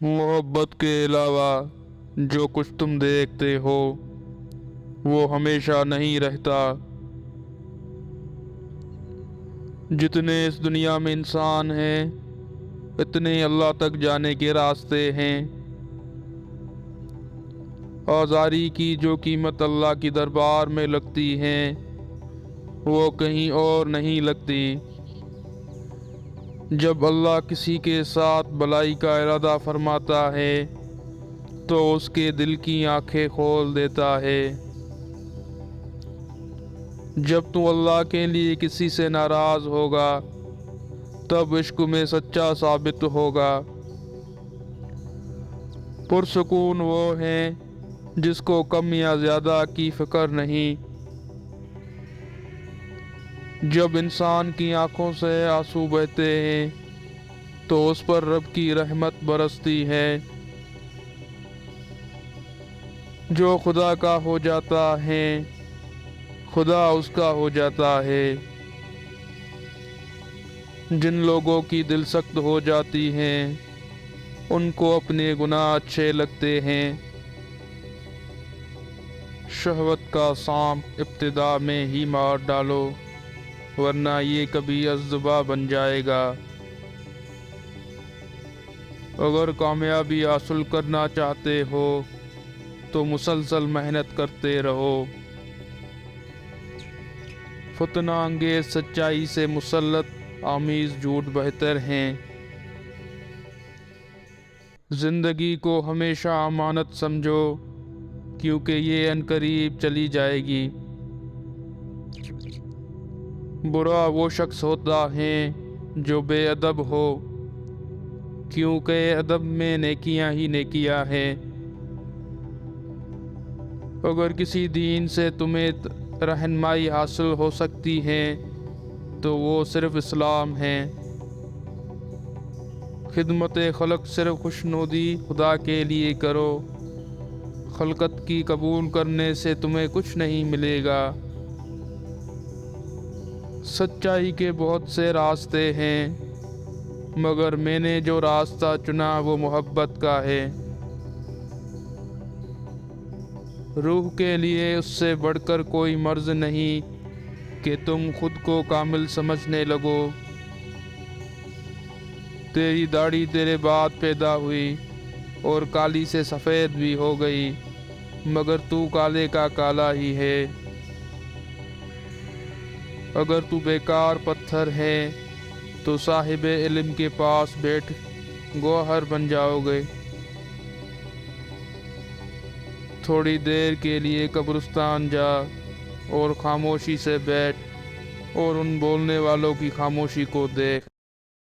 محبت کے علاوہ جو کچھ تم دیکھتے ہو وہ ہمیشہ نہیں رہتا۔ جتنے اس دنیا میں انسان ہیں اتنے اللہ تک جانے کے راستے ہیں۔ آزاری کی جو قیمت اللہ کی دربار میں لگتی ہے وہ کہیں اور نہیں لگتی۔ جب اللہ کسی کے ساتھ بھلائی کا ارادہ فرماتا ہے تو اس کے دل کی آنکھیں کھول دیتا ہے۔ جب تو اللہ کے لیے کسی سے ناراض ہوگا تب عشق میں سچا ثابت ہوگا۔ پرسکون وہ ہے جس کو کم یا زیادہ کی فکر نہیں۔ جب انسان کی آنکھوں سے آنسو بہتے ہیں تو اس پر رب کی رحمت برستی ہے۔ جو خدا کا ہو جاتا ہے خدا اس کا ہو جاتا ہے۔ جن لوگوں کی دل سخت ہو جاتی ہیں ان کو اپنے گناہ اچھے لگتے ہیں۔ شہوت کا سانپ ابتدا میں ہی مار ڈالو ورنہ یہ کبھی ازدبا بن جائے گا۔ اگر کامیابی حاصل کرنا چاہتے ہو تو مسلسل محنت کرتے رہو۔ فتنہ انگیز سچائی سے مسلط آمیز جھوٹ بہتر ہیں۔ زندگی کو ہمیشہ امانت سمجھو کیونکہ یہ عنقریب چلی جائے گی۔ برا وہ شخص ہوتا ہے جو بے ادب ہو کیونکہ ادب میں نیکیاں ہی نیکیاں ہیں۔ اگر کسی دین سے تمہیں رہنمائی حاصل ہو سکتی ہے تو وہ صرف اسلام ہے۔ خدمت خلق صرف خوشنودی خدا کے لیے کرو۔ خلقت کی قبول کرنے سے تمہیں کچھ نہیں ملے گا۔ سچائی کے بہت سے راستے ہیں مگر میں نے جو راستہ چنا وہ محبت کا ہے۔ روح کے لیے اس سے بڑھ کر کوئی مرض نہیں کہ تم خود کو کامل سمجھنے لگو۔ تیری داڑھی تیرے بعد پیدا ہوئی اور کالی سے سفید بھی ہو گئی مگر تو کالے کا کالا ہی ہے۔ اگر تو بیکار پتھر ہے تو صاحب علم کے پاس بیٹھ گوہر بن جاؤ گے۔ تھوڑی دیر کے لیے قبرستان جا اور خاموشی سے بیٹھ اور ان بولنے والوں کی خاموشی کو دیکھ۔